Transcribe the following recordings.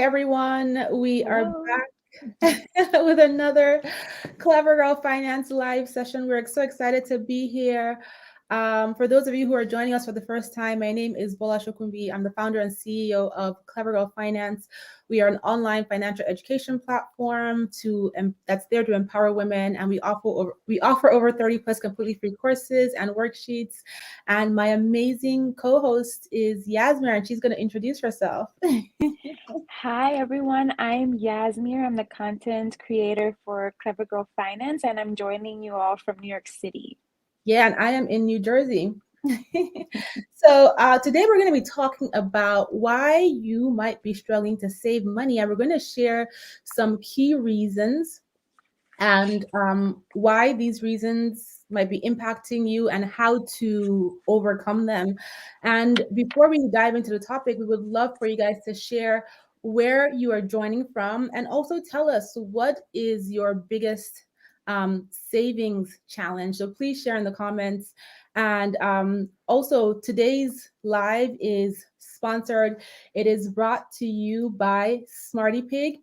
Everyone. We are Hello. back with another Clever Girl Finance live session. We're so excited to be here. For those of you who are joining us for the first time, my name is Bola Shokumbi. I'm the founder and CEO of Clever Girl Finance. We are an online financial education platform that's there to empower women, and we offer over 30 plus completely free courses and worksheets. And my amazing co-host is Yazmir, and she's going to introduce herself. Hi, everyone. I'm Yazmir. I'm the content creator for Clever Girl Finance, and I'm joining you all from New York City. Yeah, and I am in New Jersey. So today we're going to be talking about why you might be struggling to save money, and we're going to share some key reasons and why these reasons might be impacting you and how to overcome them. And before we dive into the topic, we would love for you guys to share where you are joining from and also tell us what is your biggest savings challenge. So please share in the comments. And also, today's live is sponsored. It is brought to you by SmartyPig.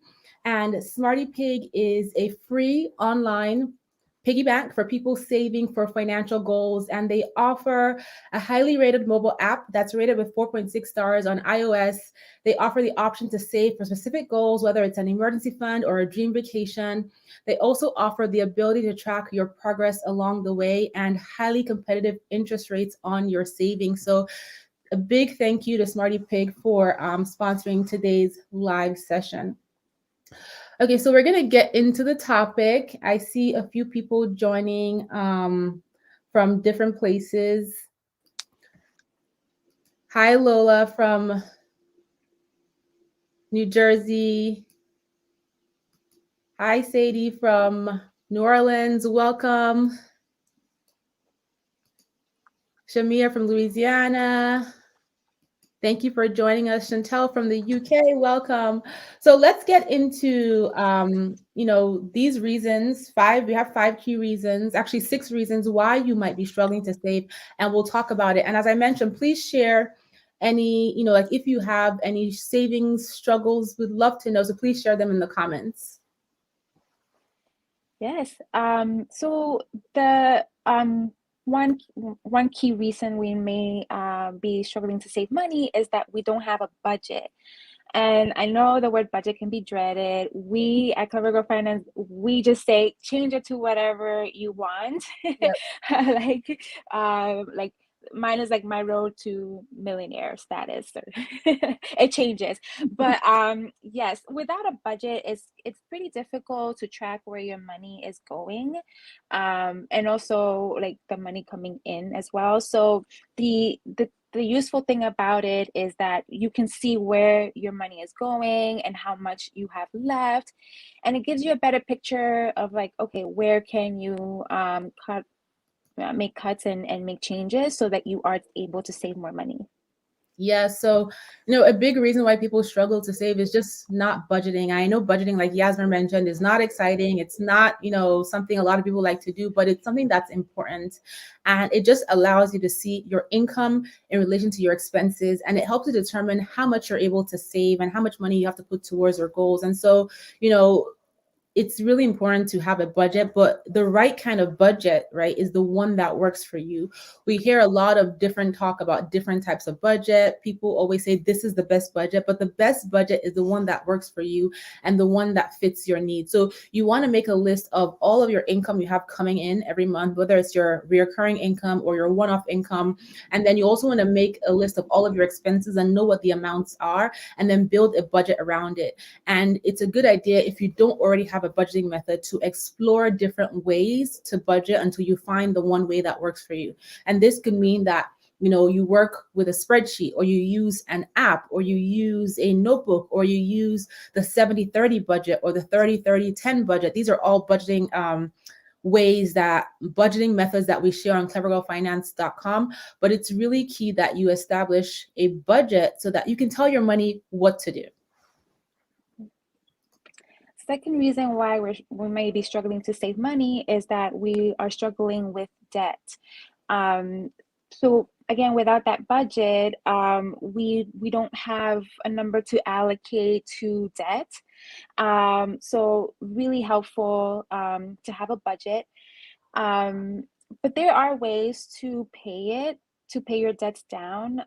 And SmartyPig is a free online piggy bank for people saving for financial goals. And they offer a highly rated mobile app that's rated with 4.6 stars on iOS. They offer the option to save for specific goals, whether it's an emergency fund or a dream vacation. They also offer the ability to track your progress along the way and highly competitive interest rates on your savings. So a big thank you to SmartyPig for sponsoring today's live session. Okay, so we're gonna get into the topic. I see a few people joining from different places. Hi, Lola from New Jersey. Hi, Sadie from New Orleans. Welcome. Shamir from Louisiana. Thank you for joining us. Chantel from the UK, welcome. So let's get into, these reasons. We have five key reasons, actually 6 reasons why you might be struggling to save, and we'll talk about it. And as I mentioned, please share any, like if you have any savings struggles, we'd love to know. So please share them in the comments. Yes. So the one key reason we may be struggling to save money is that we don't have a budget. And I know the word budget can be dreaded. We at Clever Girl Finance, we just say change it to whatever you want. Yep. like mine is like my road to millionaire status. It changes. But yes, without a budget, it's pretty difficult to track where your money is going. And also like the money coming in as well. So the useful thing about it is that you can see where your money is going and how much you have left, and it gives you a better picture of like, okay, where can you make cuts and make changes so that you are able to save more money. Yeah, so a big reason why people struggle to save is just not budgeting. I know budgeting, like Yasmin mentioned, is not exciting. It's not, something a lot of people like to do, but it's something that's important. And it just allows you to see your income in relation to your expenses, and it helps you determine how much you're able to save and how much money you have to put towards your goals. And so, it's really important to have a budget, but the right kind of budget, right, is the one that works for you. We hear a lot of different talk about different types of budget. People always say this is the best budget, but the best budget is the one that works for you and the one that fits your needs. So you want to make a list of all of your income you have coming in every month, whether it's your recurring income or your one-off income. And then you also want to make a list of all of your expenses and know what the amounts are, and then build a budget around it. And it's a good idea, if you don't already have a budgeting method, to explore different ways to budget until you find the one way that works for you. And this could mean that you work with a spreadsheet, or you use an app, or you use a notebook, or you use the 70-30 budget or the 30-30-10 budget. These are all budgeting budgeting methods that we share on clevergirlfinance.com. But it's really key that you establish a budget so that you can tell your money what to do. Second reason why we may be struggling to save money is that we are struggling with debt. So again, without that budget, we don't have a number to allocate to debt. So really helpful to have a budget. Um, but there are ways to pay your debts down.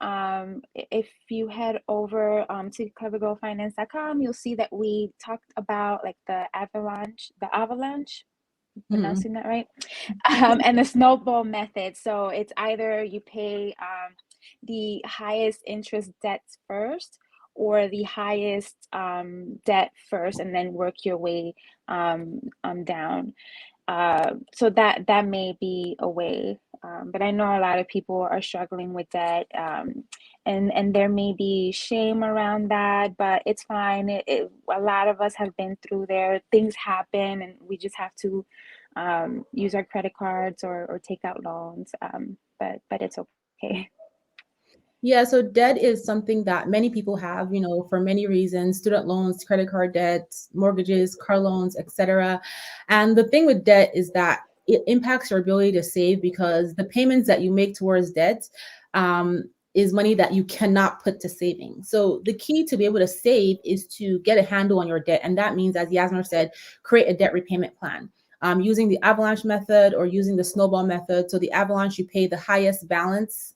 If you head over to clevergirlfinance.com, you'll see that we talked about like the avalanche, Mhm. pronouncing that right, and the snowball method. So it's either you pay the highest interest debts first, or the highest debt first, and then work your way down. So that may be a way, but I know a lot of people are struggling with that, and there may be shame around that, but it's fine. A lot of us have been through there. Things happen, and we just have to use our credit cards or take out loans. But it's okay. Yeah, so debt is something that many people have, for many reasons: student loans, credit card debts, mortgages, car loans, etc. And the thing with debt is that it impacts your ability to save, because the payments that you make towards debt is money that you cannot put to saving. So the key to be able to save is to get a handle on your debt. And that means, as Yazmir said, create a debt repayment plan. Using the avalanche method or using the snowball method. So the avalanche, you pay the highest balance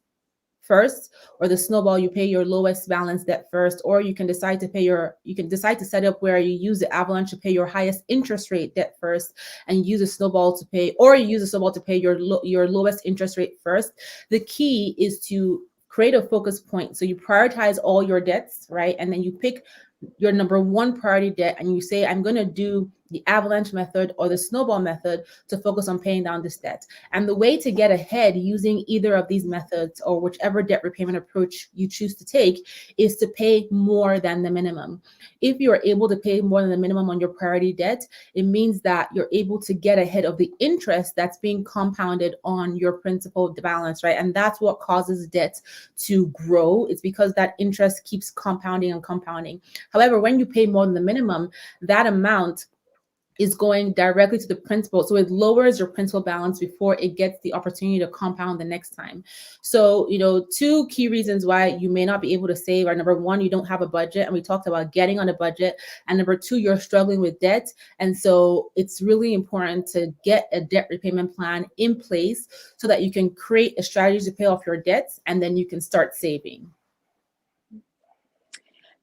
first, or the snowball, you pay your lowest balance debt first, or you can decide to set up where you use the avalanche to pay your highest interest rate debt first, and use a snowball to pay, or you use a snowball to pay your lowest interest rate first. The key is to create a focus point. So you prioritize all your debts, right? And then you pick your number one priority debt, and you say, I'm going to do the avalanche method or the snowball method to focus on paying down this debt. And the way to get ahead using either of these methods, or whichever debt repayment approach you choose to take, is to pay more than the minimum. If you are able to pay more than the minimum on your priority debt, it means that you're able to get ahead of the interest that's being compounded on your principal balance, right? And that's what causes debt to grow. It's because that interest keeps compounding and compounding. However, when you pay more than the minimum, that amount is going directly to the principal. So it lowers your principal balance before it gets the opportunity to compound the next time. So, two key reasons why you may not be able to save are: number one, you don't have a budget. And we talked about getting on a budget. And number two, you're struggling with debt. And so it's really important to get a debt repayment plan in place so that you can create a strategy to pay off your debts, and then you can start saving.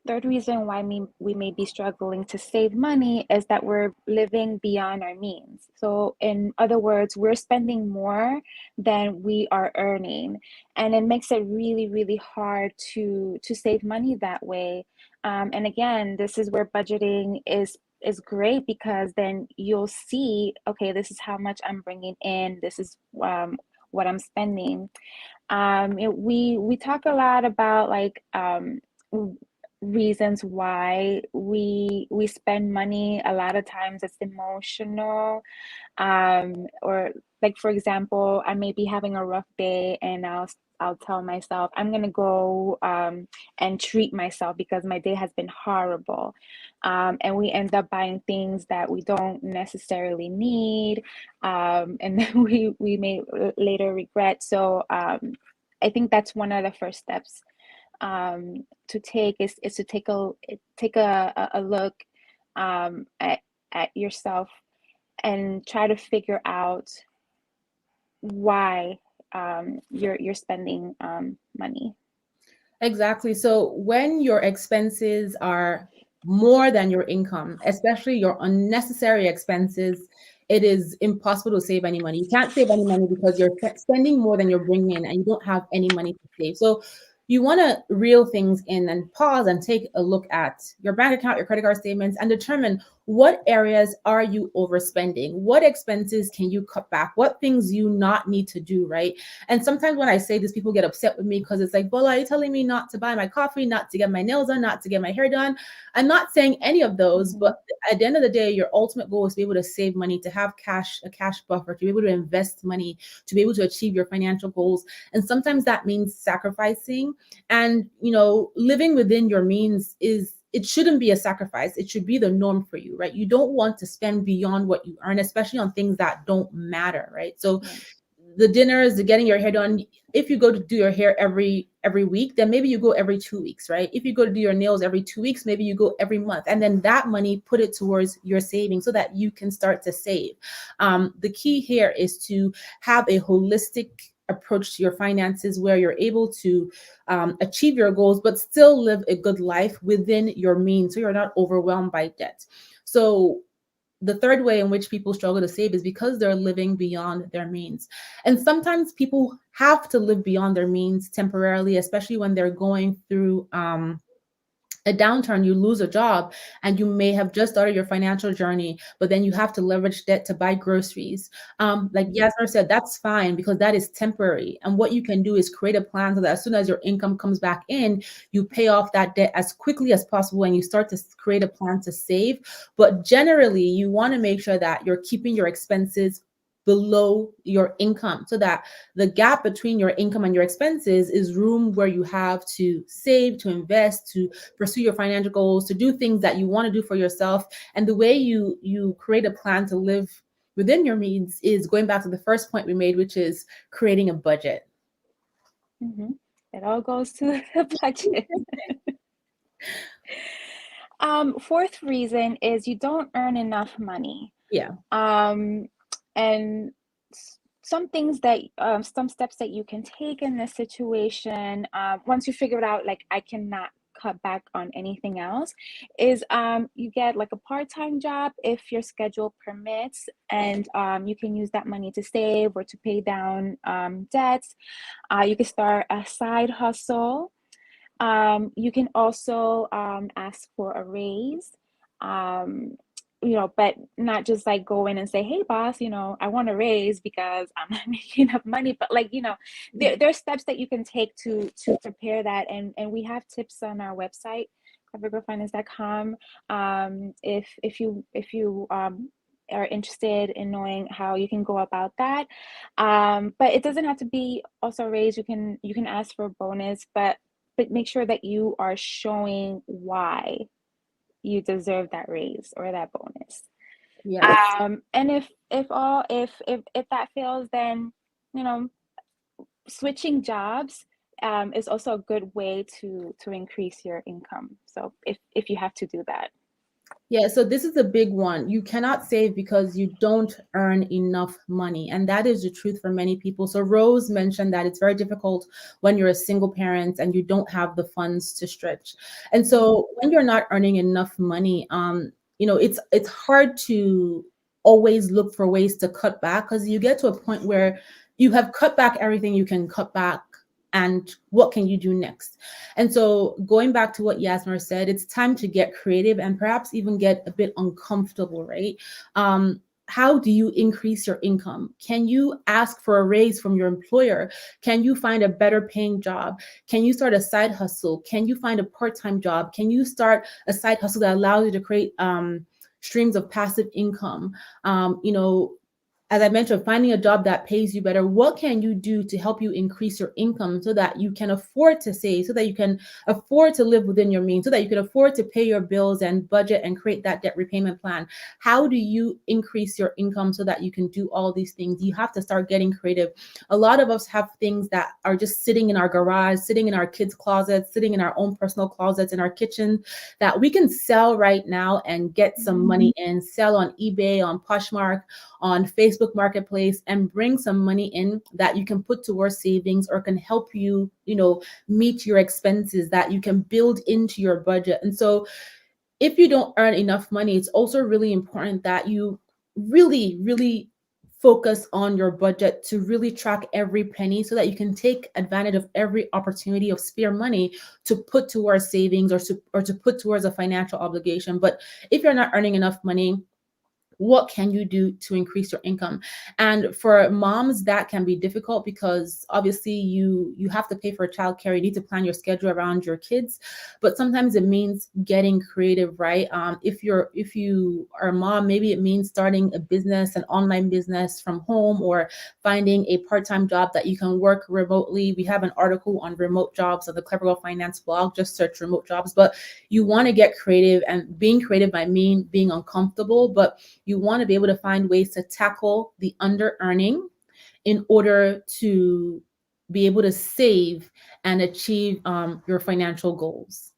Third reason why we may be struggling to save money is that we're living beyond our means. So, in other words, we're spending more than we are earning, and it makes it really, really hard to save money that way. And again, this is where budgeting is great, because then you'll see, okay, this is how much I'm bringing in. This is what I'm spending. We talk a lot about like reasons why we spend money. A lot of times it's emotional, or like, for example, I may be having a rough day, and I'll tell myself I'm gonna go and treat myself because my day has been horrible, and we end up buying things that we don't necessarily need, and then we may later regret. So I think that's one of the first steps to take, is to take a look at yourself, and try to figure out why you're spending money. Exactly. So when your expenses are more than your income, especially your unnecessary expenses, it is impossible to save any money. You can't save any money because you're spending more than you're bringing in, and you don't have any money to save. So you want to reel things in and pause and take a look at your bank account, your credit card statements, and determine what areas are you overspending? What expenses can you cut back? What things you not need to do, right? And sometimes when I say this, people get upset with me because it's like, Bola, are you telling me not to buy my coffee, not to get my nails done, not to get my hair done? I'm not saying any of those, Mhm. but at the end of the day, your ultimate goal is to be able to save money, to have a cash buffer, to be able to invest money, to be able to achieve your financial goals. And sometimes that means sacrificing. And, living within your means it shouldn't be a sacrifice. It should be the norm for you, right? You don't want to spend beyond what you earn, especially on things that don't matter, right? So Yeah. the dinners, the getting your hair done. If you go to do your hair every week, then maybe you go every 2 weeks, right? If you go to do your nails every 2 weeks, maybe you go every month, and then that money, put it towards your savings so that you can start to save. The key here is to have a holistic approach to your finances where you're able to achieve your goals but still live a good life within your means, so you're not overwhelmed by debt. So the third way in which people struggle to save is because they're living beyond their means. And sometimes people have to live beyond their means temporarily, especially when they're going through a downturn. You lose a job and you may have just started your financial journey, but then you have to leverage debt to buy groceries. Like Yasmer said, that's fine because that is temporary. And what you can do is create a plan so that as soon as your income comes back in, you pay off that debt as quickly as possible and you start to create a plan to save. But generally, you want to make sure that you're keeping your expenses below your income so that the gap between your income and your expenses is room where you have to save, to invest, to pursue your financial goals, to do things that you want to do for yourself. And the way you create a plan to live within your means is going back to the first point we made, which is creating a budget. It all goes to the budget. Fourth reason is you don't earn enough money. Yeah. And some things that some steps that you can take in this situation, once you figure it out, like I cannot cut back on anything else, is you get like a part-time job if your schedule permits, and you can use that money to save or to pay down debts. You can start a side hustle. You can also ask for a raise. But not just like go in and say, hey boss, I want a raise because I'm not making enough money. But like, there's steps that you can take to prepare that. And we have tips on our website, clevergirlfinance.com. If you are interested in knowing how you can go about that. But it doesn't have to be also a raise. You can ask for a bonus, but make sure that you are showing why you deserve that raise or that bonus. Yeah. And if that fails, then switching jobs is also a good way to increase your income. So if you have to do that. Yeah, so this is a big one. You cannot save because you don't earn enough money. And that is the truth for many people. So Rose mentioned that it's very difficult when you're a single parent and you don't have the funds to stretch. And so when you're not earning enough money, it's hard to always look for ways to cut back because you get to a point where you have cut back everything you can cut back. And what can you do next? And so going back to what Yasmer said, it's time to get creative and perhaps even get a bit uncomfortable, right? How do you increase your income? Can you ask for a raise from your employer? Can you find a better paying job? Can you start a side hustle? Can you find a part-time job? Can you start a side hustle that allows you to create streams of passive income? As I mentioned, finding a job that pays you better. What can you do to help you increase your income so that you can afford to save, so that you can afford to live within your means, so that you can afford to pay your bills and budget and create that debt repayment plan? How do you increase your income so that you can do all these things? You have to start getting creative. A lot of us have things that are just sitting in our garage, sitting in our kids' closets, sitting in our own personal closets, in our kitchen, that we can sell right now and get some money in, sell on eBay, on Poshmark, on Facebook Marketplace, and bring some money in that you can put towards savings or can help you, meet your expenses, that you can build into your budget. And so if you don't earn enough money, it's also really important that you really, really focus on your budget, to really track every penny so that you can take advantage of every opportunity of spare money to put towards savings or to put towards a financial obligation. But if you're not earning enough money, what can you do to increase your income? And for moms, that can be difficult because obviously you have to pay for childcare. You need to plan your schedule around your kids, but sometimes it means getting creative, right? If you are a mom, maybe it means starting a business, an online business from home, or finding a part-time job that you can work remotely. We have an article on remote jobs on the Clever Girl Finance blog. Just search remote jobs. But you want to get creative, and being creative might mean being uncomfortable, but you want to be able to find ways to tackle the under earning in order to be able to save and achieve your financial goals?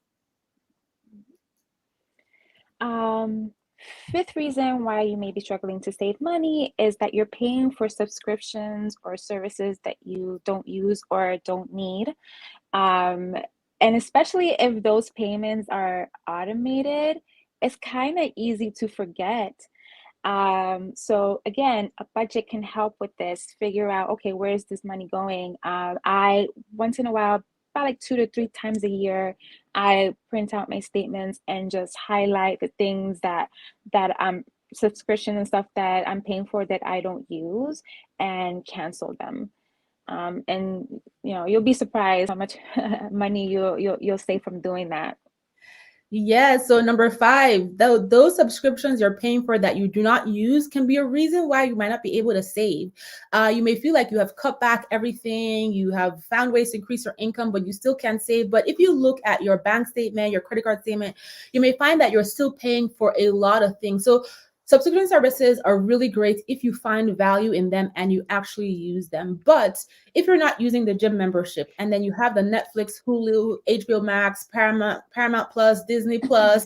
Um, Fifth reason why you may be struggling to save money is that you're paying for subscriptions or services that you don't use or don't need. Um, and especially if those payments are automated, it's kind of easy to forget. So again, a budget can help with this, figure out, okay, where is this money going? I once in a while, about like 2 to 3 times a year, I print out my statements and just highlight the things that subscription and stuff that I'm paying for that I don't use and cancel them. And you'll be surprised how much money you'll save from doing that. Yeah, so number five, those subscriptions you're paying for that you do not use can be a reason why you might not be able to save. You may feel like you have cut back everything, you have found ways to increase your income, but you still can't save. But if you look at your bank statement, your credit card statement, you may find that you're still paying for a lot of things. So subscription services are really great if you find value in them and you actually use them. But if you're not using the gym membership and then you have the Netflix, Hulu, HBO Max, Paramount Plus, Disney Plus,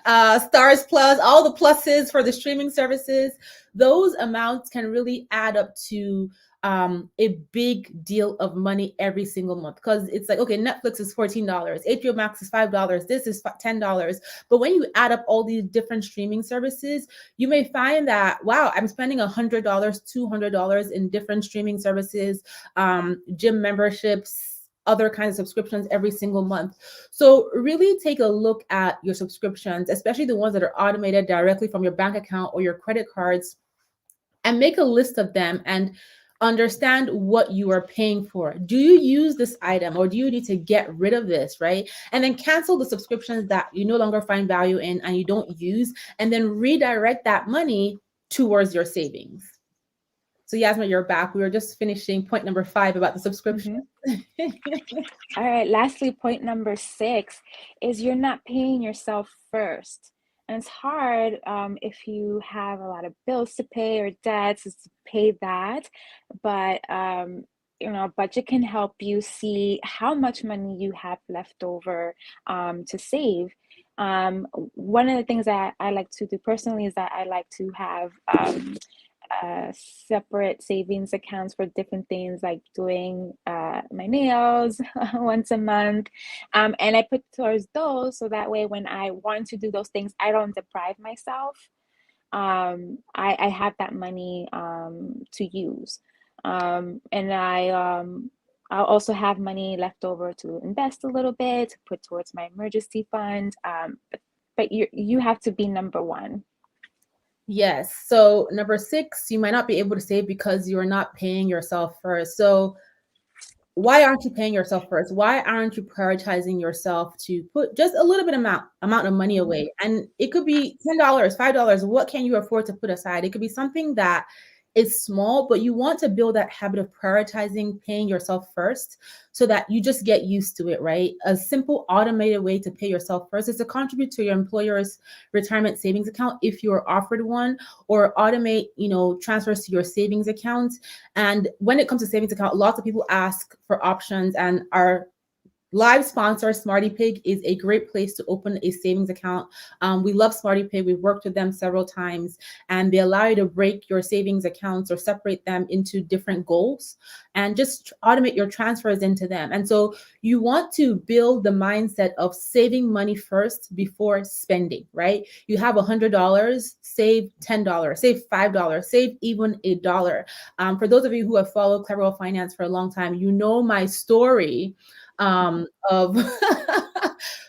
Stars Plus, all the pluses for the streaming services, those amounts can really add up to a big deal of money every single month, because it's like, okay, Netflix is $14, HBO Max is $5, this is $10. But when you add up all these different streaming services, you may find that, wow, I'm spending $100, $200 in different streaming services, gym memberships, other kinds of subscriptions every single month. So really take a look at your subscriptions, especially the ones that are automated directly from your bank account or your credit cards, and make a list of them and understand what you are paying for. Do you use this item, or do you need to get rid of this, right? And then cancel the subscriptions that you no longer find value in and you don't use, and then redirect that money towards your savings. So Yasmin, you're back. We were just finishing point number 5 about the subscription. All right, lastly, point number 6 is you're not paying yourself first. And it's hard if you have a lot of bills to pay or debts is to pay that. But a budget can help you see how much money you have left over to save. One of the things that I like to do personally is that I like to have separate savings accounts for different things, like doing my nails once a month. And I put towards those so that way when I want to do those things, I don't deprive myself. I have that money to use. And I'll also have money left over to invest a little bit, to put towards my emergency fund. But you have to be number one. Yes. So number 6, you might not be able to save because you're not paying yourself first. So why aren't you paying yourself first? Why aren't you prioritizing yourself to put just a little bit amount of money away? And it could be $10, $5. What can you afford to put aside? It could be something that is small, but you want to build that habit of prioritizing paying yourself first so that you just get used to it, right? A simple automated way to pay yourself first is to contribute to your employer's retirement savings account if you're offered one, or automate, transfers to your savings account. And when it comes to savings account, lots of people ask for options, and our live sponsor, SmartyPig, is a great place to open a savings account. We love SmartyPig. We've worked with them several times, and they allow you to break your savings accounts or separate them into different goals and just automate your transfers into them. And so you want to build the mindset of saving money first before spending, right? You have $100, save $10, save $5, save even $1. For those of you who have followed Clever Finance for a long time, you know my story of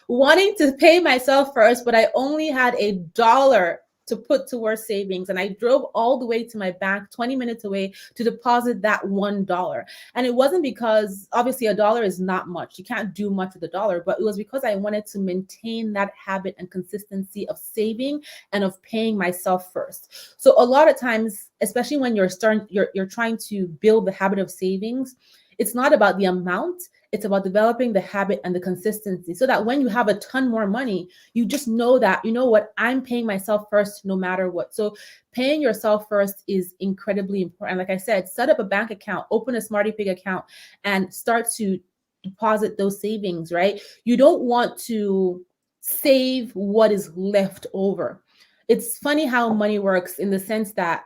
wanting to pay myself first, but I only had $1 to put towards savings. And I drove all the way to my bank, 20 minutes away, to deposit that $1. And it wasn't because, obviously, $1 is not much. You can't do much with $1, but it was because I wanted to maintain that habit and consistency of saving and of paying myself first. So a lot of times, especially when you're trying to build the habit of savings, it's not about the amount, it's about developing the habit and the consistency so that when you have a ton more money, you just know that, you know what, I'm paying myself first no matter what. So paying yourself first is incredibly important. Like I said, set up a bank account, open a SmartyPig account, and start to deposit those savings, right? You don't want to save what is left over. It's funny how money works in the sense that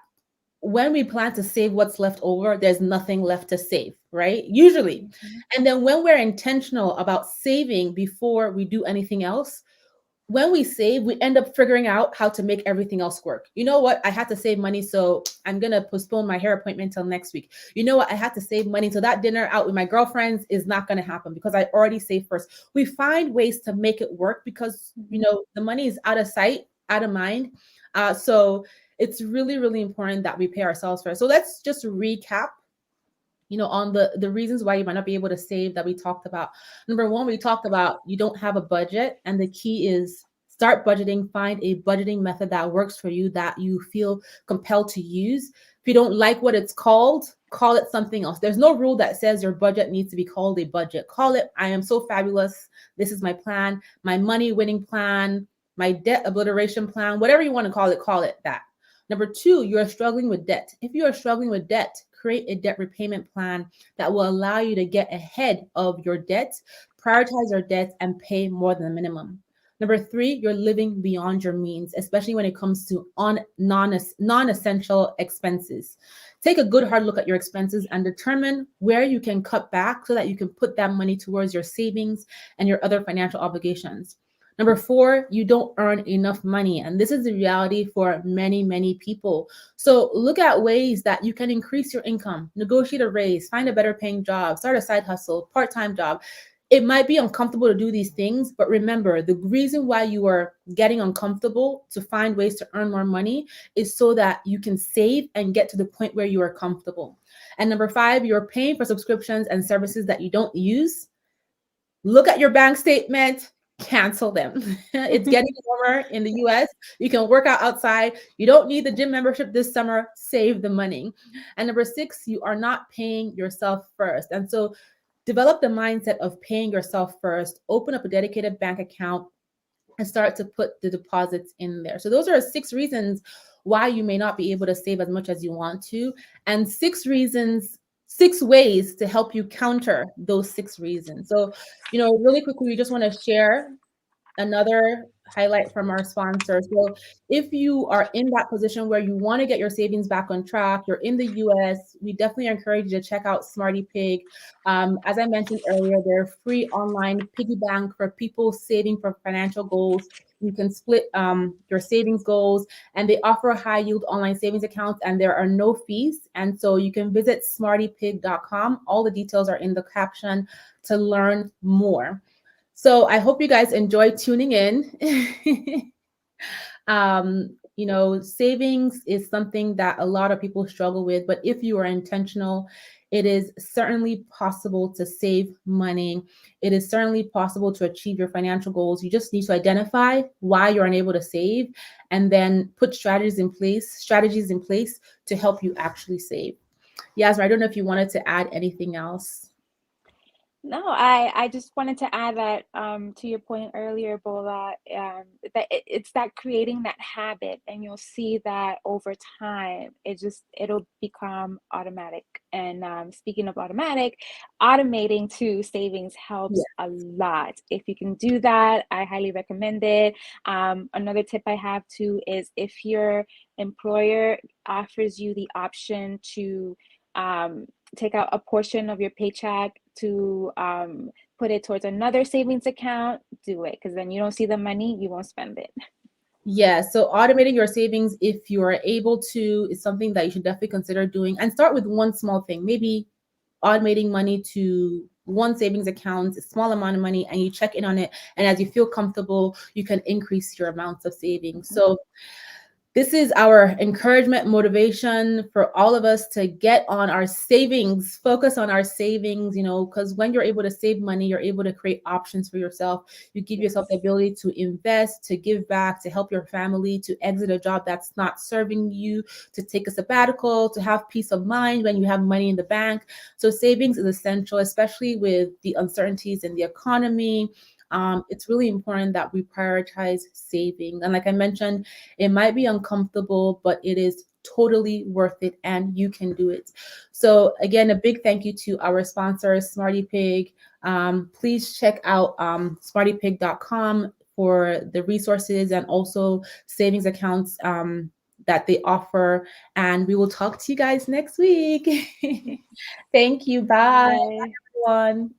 when we plan to save what's left over, there's nothing left to save, right? Usually. Mhm. And then when we're intentional about saving before we do anything else, when we save, we end up figuring out how to make everything else work. You know what? I had to save money, so I'm going to postpone my hair appointment till next week. You know what? I had to save money, so that dinner out with my girlfriends is not going to happen because I already saved first. We find ways to make it work because, you Mhm. know, the money is out of sight, out of mind. So it's really, really important that we pay ourselves first. So let's just recap, you know, on the reasons why you might not be able to save that we talked about. Number one, we talked about you don't have a budget, and the key is start budgeting. Find a budgeting method that works for you, that you feel compelled to use. If you don't like what it's called, call it something else. There's no rule that says your budget needs to be called a budget. Call it, I am so fabulous, this is my plan, my money winning plan, my debt obliteration plan, whatever you want to call it that. Number two, you're struggling with debt. If you are struggling with debt, create a debt repayment plan that will allow you to get ahead of your debt, prioritize your debts, and pay more than the minimum. Number three, you're living beyond your means, especially when it comes to non-essential expenses. Take a good hard look at your expenses and determine where you can cut back so that you can put that money towards your savings and your other financial obligations. Number four, you don't earn enough money. And this is the reality for many, many people. So look at ways that you can increase your income, negotiate a raise, find a better paying job, start a side hustle, part-time job. It might be uncomfortable to do these things, but remember, the reason why you are getting uncomfortable to find ways to earn more money is so that you can save and get to the point where you are comfortable. And number five, you're paying for subscriptions and services that you don't use. Look at your bank statement, cancel them. It's getting warmer in the US. You can work out outside. You don't need the gym membership this summer. Save the money. And number six, you are not paying yourself first. And so develop the mindset of paying yourself first. Open up a dedicated bank account and start to put the deposits in there. So those are six reasons why you may not be able to save as much as you want to, and six ways to help you counter those six reasons. So, you know, really quickly, we just want to share another highlight from our sponsor. So if you are in that position where you want to get your savings back on track, you're in the US, we definitely encourage you to check out SmartyPig. As I mentioned earlier, they're free online piggy bank for people saving for financial goals. You can split your savings goals, and they offer high yield online savings accounts, and there are no fees. And so you can visit smartypig.com. All the details are in the caption to learn more. So I hope you guys enjoy tuning in. You know, savings is something that a lot of people struggle with, but if you are intentional, it is certainly possible to save money. It is certainly possible to achieve your financial goals. You just need to identify why you're unable to save and then put strategies in place to help you actually save. Yasmin, I don't know if you wanted to add anything else. No, I just wanted to add that to your point earlier, Bola, that it's that creating that habit, and you'll see that over time, it'll become automatic. And speaking of automatic, automating to savings Yeah. helps a lot. If you can do that, I highly recommend it. Another tip I have too is if your employer offers you the option to take out a portion of your paycheck to put it towards another savings account, do it, because then you don't see the money, you won't spend it. Yeah, so automating your savings, if you are able to, is something that you should definitely consider doing. And start with one small thing, maybe automating money to one savings account, a small amount of money, and you check in on it. And as you feel comfortable, you can increase your amounts of savings. Mhm. So This is our encouragement, motivation for all of us to get on our savings, focus on our savings, because when you're able to save money, you're able to create options for yourself. You give yourself the Yes. ability to invest, to give back, to help your family, to exit a job that's not serving you, to take a sabbatical, to have peace of mind when you have money in the bank. So savings is essential, especially with the uncertainties in the economy. It's really important that we prioritize saving. And like I mentioned, it might be uncomfortable, but it is totally worth it and you can do it. So, again, a big thank you to our sponsor, SmartyPig. Please check out smartypig.com for the resources and also savings accounts that they offer. And we will talk to you guys next week. Thank you. Bye, Bye. everyone.